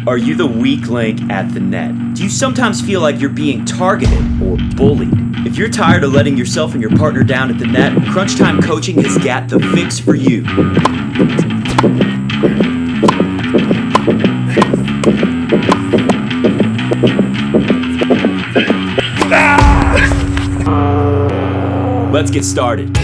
Are you the weak link at the net? Do you sometimes feel like you're being targeted or bullied? If you're tired of letting yourself and your partner down at the net, Crunch Time Coaching has got the fix for you. Let's get started.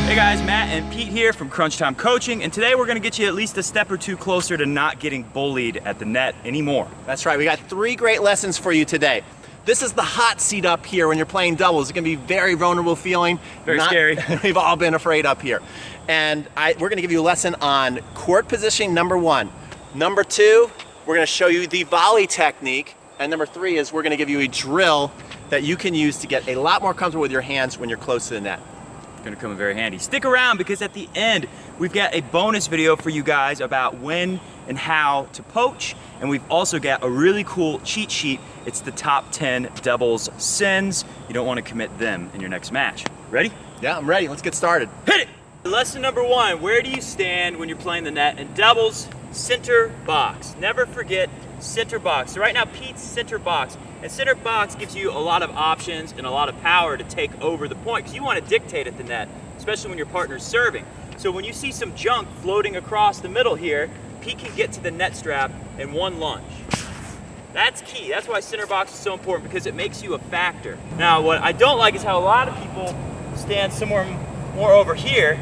Hey guys, Matt and Pete here from Crunch Time Coaching, and today we're going to get you at least a step or two closer to not getting bullied at the net anymore. That's right, we got 3 great lessons for you today. This is the hot seat up here when you're playing doubles. It's going to be very vulnerable feeling. Very scary. We've all been afraid up here. And we're going to give you a lesson on court positioning, number 1. Number 2, we're going to show you the volley technique. And number 3 is we're going to give you a drill that you can use to get a lot more comfortable with your hands when you're close to the net. Going to come in very handy. Stick around because at the end we've got a bonus video for you guys about when and how to poach, and we've also got a really cool cheat sheet. It's the top 10 doubles sins. You don't want to commit them in your next match. Ready? Yeah, I'm ready. Let's get started. Hit it! Lesson number 1, where do you stand when you're playing the net in doubles? Center box. Never forget center box. So right now Pete's center box. And center box gives you a lot of options and a lot of power to take over the point because you want to dictate at the net, especially when your partner's serving. So when you see some junk floating across the middle here, Pete can get to the net strap in one lunge. That's key. That's why center box is so important, because it makes you a factor. Now, what I don't like is how a lot of people stand somewhere more over here.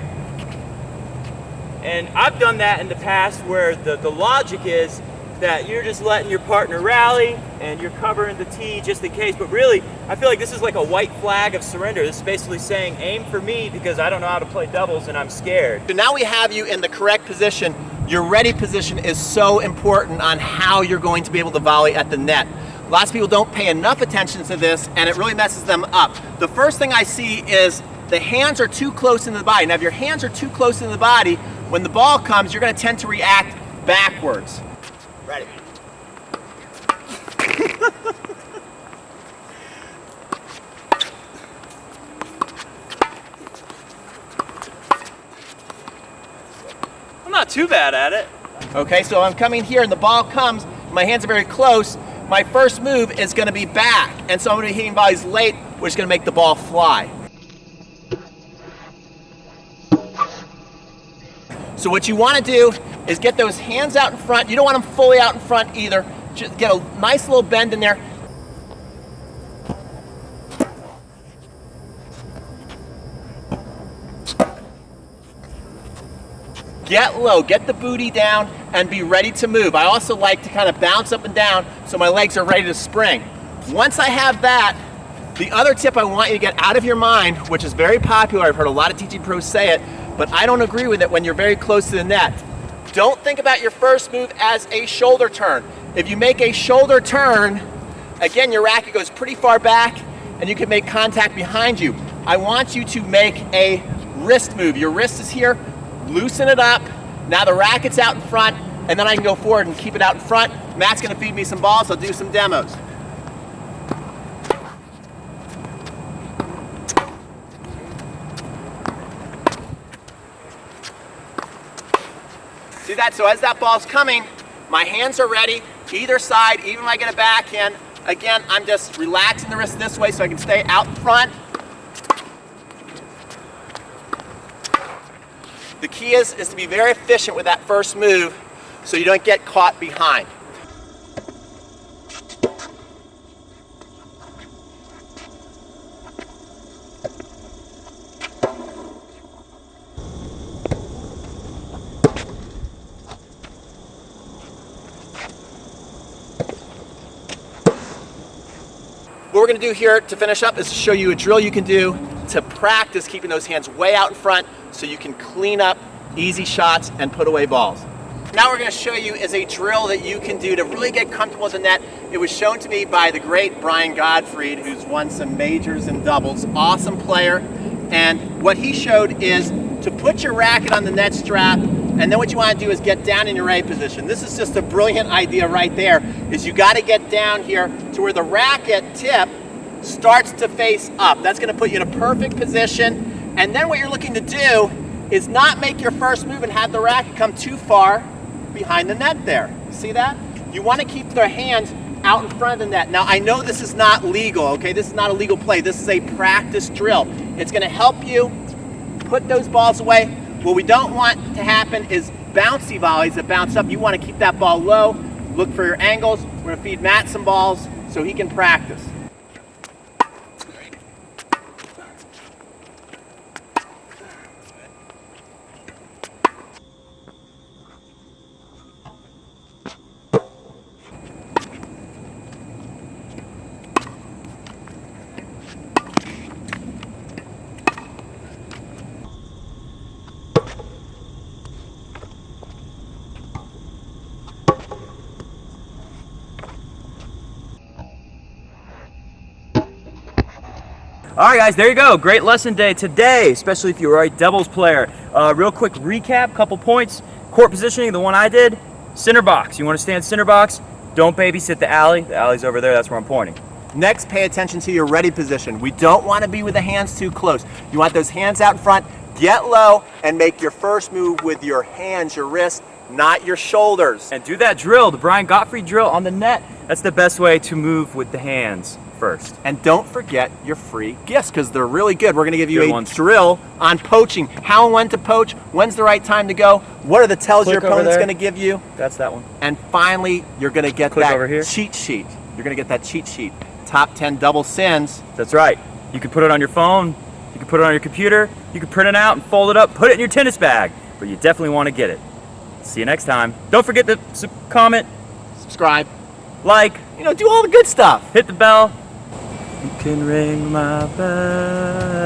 And I've done that in the past where the logic is that you're just letting your partner rally and you're covering the tee just in case. But really, I feel like this is like a white flag of surrender. This is basically saying, aim for me because I don't know how to play doubles and I'm scared. So now we have you in the correct position. Your ready position is so important on how you're going to be able to volley at the net. Lots of people don't pay enough attention to this, and it really messes them up. The first thing I see is the hands are too close into the body. Now, if your hands are too close into the body, when the ball comes, you're going to tend to react backwards. Ready. I'm not too bad at it. Okay, so I'm coming here and the ball comes, my hands are very close. My first move is going to be back, and so I'm going to be hitting volleys late, which is going to make the ball fly. So what you want to do is get those hands out in front. You don't want them fully out in front either. Just get a nice little bend in there. Get low, get the booty down, and be ready to move. I also like to kind of bounce up and down so my legs are ready to spring. Once I have that, the other tip I want you to get out of your mind, which is very popular, I've heard a lot of teaching pros say it, but I don't agree with it when you're very close to the net. Don't think about your first move as a shoulder turn. If you make a shoulder turn, again, your racket goes pretty far back and you can make contact behind you. I want you to make a wrist move. Your wrist is here, loosen it up. Now the racket's out in front, and then I can go forward and keep it out in front. Matt's gonna feed me some balls, I'll do some demos. See that? So as that ball's coming, my hands are ready, either side, even if I get a backhand. Again, I'm just relaxing the wrist this way so I can stay out in front. The key is to be very efficient with that first move so you don't get caught behind. What we're going to do here to finish up is to show you a drill you can do to practice keeping those hands way out in front so you can clean up easy shots and put away balls. Now we're going to show you is a drill that you can do to really get comfortable with the net. It was shown to me by the great Bryan who's won some majors in doubles. Awesome player. And what he showed is to put your racket on the net strap, and then what you want to do is get down in your A position. This is just a brilliant idea right there, is you got to get down here to where the racket tip starts to face up. That's gonna put you in a perfect position. And then what you're looking to do is not make your first move and have the racket come too far behind the net there. See that? You wanna keep their hands out in front of the net. Now, I know this is not legal, okay? This is not a legal play. This is a practice drill. It's gonna help you put those balls away. What we don't want to happen is bouncy volleys that bounce up. You wanna keep that ball low, look for your angles. We're gonna feed Matt some balls so he can practice. All right, guys, there you go. Great lesson day today, especially if you're a doubles player. Real quick recap, couple points. Court positioning, the one I did, center box. You want to stand center box, don't babysit the alley. The alley's over there, that's where I'm pointing. Next, pay attention to your ready position. We don't want to be with the hands too close. You want those hands out in front, get low, and make your first move with your hands, your wrist, not your shoulders. And do that drill, the Bryan Gottfried drill on the net. That's the best way to move with the hands first. And don't forget your free gifts, because they're really good. We're going to give you Good a ones. drill on poaching. How and when to poach, when's the right time to go, what are the tells Click your over opponent's there. going to give you. That's that one. And finally, you're going to get Click that over here. cheat sheet. You're going to get that cheat sheet. Top 10 double sins. That's right. You can put it on your phone, you can put it on your computer, you can print it out and fold it up, put it in your tennis bag, but you definitely want to get it. See you next time. Don't forget to comment, Subscribe. like, Do all the good stuff. hit the bell. You can ring my bell.